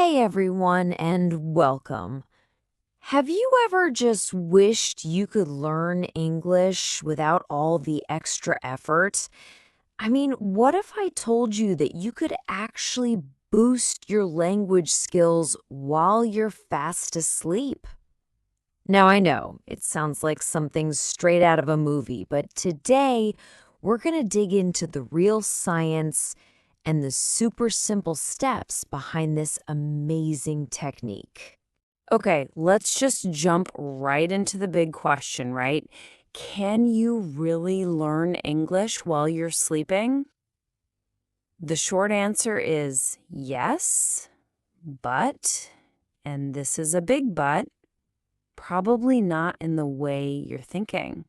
Hey everyone, and welcome. Have you ever just wished you could learn English without all the extra effort? I mean, what if I told you that you could actually boost your language skills while you're fast asleep? Now, I know it sounds like something straight out of a movie, but today we're going to dig into the real science and the super simple steps behind this amazing technique. Okay, let's just jump right into the big question, right? Can you really learn English while you're sleeping? The short answer is yes, but, and this is a big but, probably not in the way you're thinking.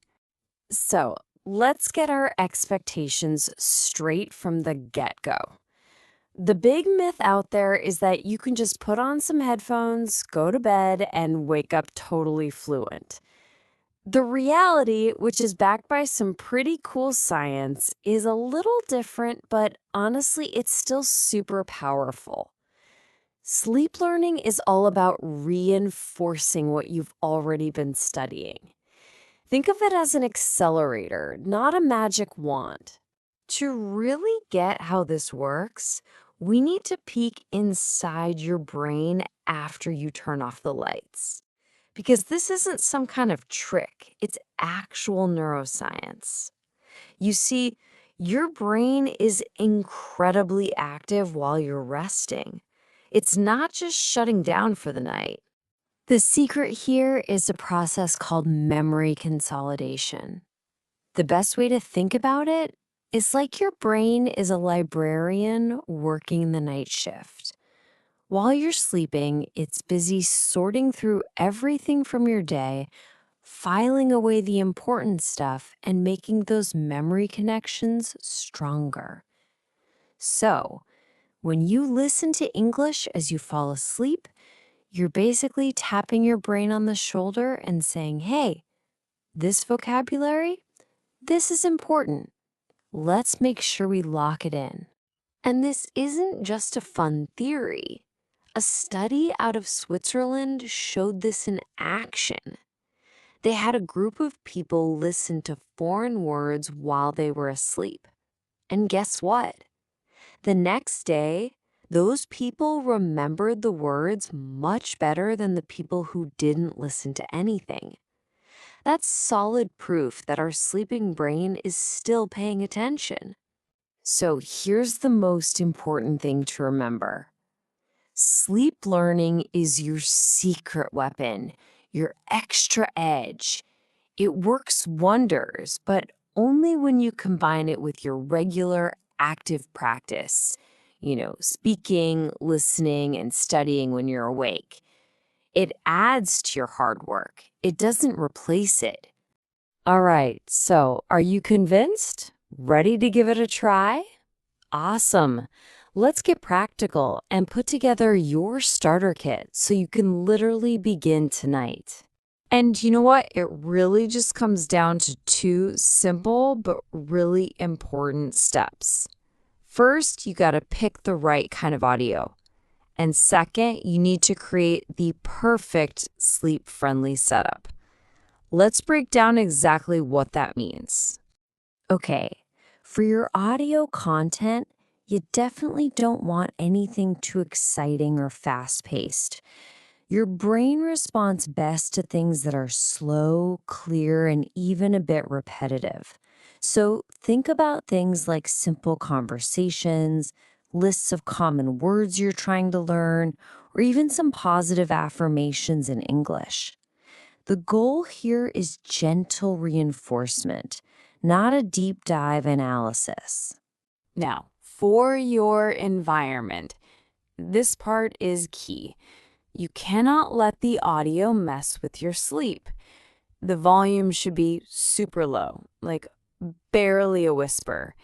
So let's get our expectations straight from the get-go. The big myth out there is that you can just put on some headphones, go to bed, and wake up totally fluent. The reality, which is backed by some pretty cool science, is a little different, but honestly, it's still super powerful. Sleep learning is all about reinforcing what you've already been studying. Think of it as an accelerator, not a magic wand. To really get how this works, we need to peek inside your brain after you turn off the lights. Because this isn't some kind of trick, it's actual neuroscience. You see, your brain is incredibly active while you're resting. It's not just shutting down for the night. The secret here is a process called memory consolidation. The best way to think about it is like your brain is a librarian working the night shift. While you're sleeping, it's busy sorting through everything from your day, filing away the important stuff, and making those memory connections stronger. So, when you listen to English as you fall asleep, you're basically tapping your brain on the shoulder and saying, hey, this vocabulary, this is important. Let's make sure we lock it in. And this isn't just a fun theory. A study out of Switzerland showed this in action. They had a group of people listen to foreign words while they were asleep. And guess what? The next day, those people remembered the words much better than the people who didn't listen to anything. That's solid proof that our sleeping brain is still paying attention. So here's the most important thing to remember. Sleep learning is your secret weapon, your extra edge. It works wonders, but only when you combine it with your regular active practice. Speaking, listening, and studying when you're awake. It adds to your hard work. It doesn't replace it. All right, so are you convinced? Ready to give it a try? Awesome. Let's get practical and put together your starter kit so you can literally begin tonight. And you know what? It really just comes down to two simple but really important steps. First, you got to pick the right kind of audio. And second, you need to create the perfect sleep-friendly setup. Let's break down exactly what that means. Okay, for your audio content, you definitely don't want anything too exciting or fast-paced. Your brain responds best to things that are slow, clear, and even a bit repetitive. So think about things like simple conversations, lists of common words you're trying to learn, or even some positive affirmations in English. The goal here is gentle reinforcement, not a deep dive analysis. Now, for your environment, this part is key. You cannot let the audio mess with your sleep. The volume should be super low, like barely a whisper.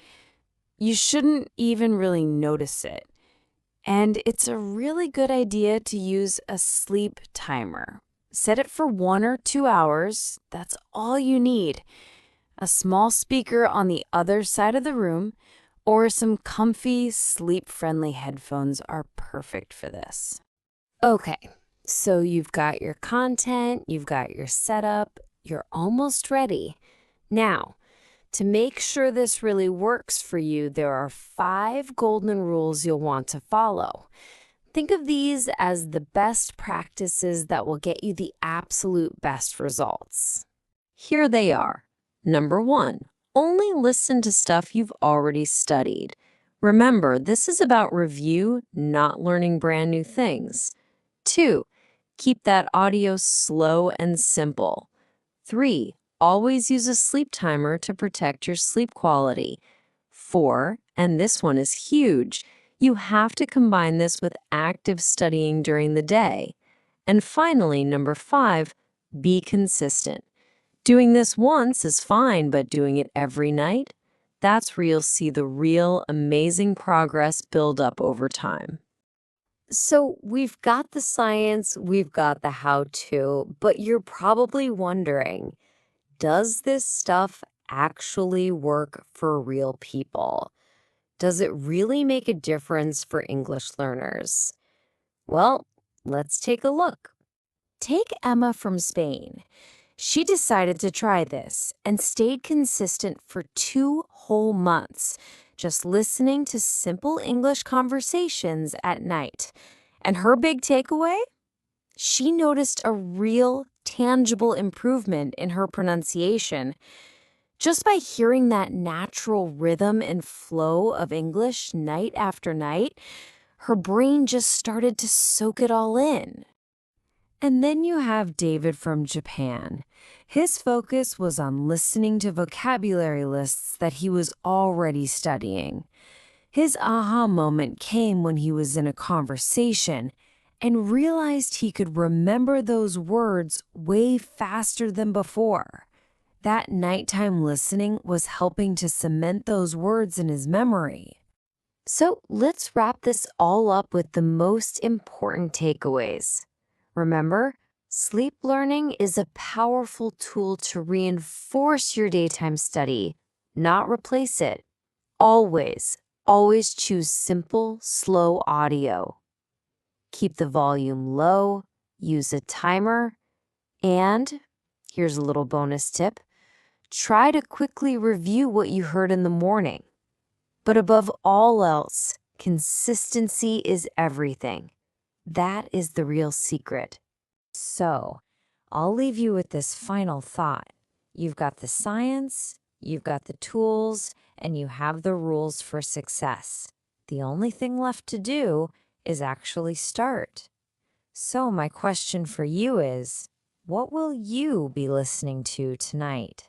You shouldn't even really notice it. And it's a really good idea to use a sleep timer. Set it for 1 or 2 hours. That's all you need. A small speaker on the other side of the room or some comfy, sleep-friendly headphones are perfect for this. Okay, so you've got your content, you've got your setup, you're almost ready. Now, to make sure this really works for you, there are 5 golden rules you'll want to follow. Think of these as the best practices that will get you the absolute best results. Here they are. Number 1, only listen to stuff you've already studied. Remember, this is about review, not learning brand new things. 2, keep that audio slow and simple. 3, always use a sleep timer to protect your sleep quality. 4, and this one is huge, you have to combine this with active studying during the day. And finally, number 5, be consistent. Doing this once is fine, but doing it every night, that's where you'll see the real amazing progress build up over time. So we've got the science, we've got the how-to, but you're probably wondering, does this stuff actually work for real people? Does it really make a difference for English learners? Well, let's take a look. Take Emma from Spain. She decided to try this and stayed consistent for 2 whole months, just listening to simple English conversations at night. And her big takeaway? She noticed a real, tangible improvement in her pronunciation. Just by hearing that natural rhythm and flow of English night after night, her brain just started to soak it all in. And then you have David from Japan. His focus was on listening to vocabulary lists that he was already studying. His aha moment came when he was in a conversation and realized he could remember those words way faster than before. That nighttime listening was helping to cement those words in his memory. So let's wrap this all up with the most important takeaways. Remember, sleep learning is a powerful tool to reinforce your daytime study, not replace it. Always, always choose simple, slow audio. Keep the volume low, use a timer, and here's a little bonus tip. Try to quickly review what you heard in the morning. But above all else, consistency is everything. That is the real secret. So, I'll leave you with this final thought. You've got the science, you've got the tools, and you have the rules for success. The only thing left to do is actually start. So, my question for you is, what will you be listening to tonight?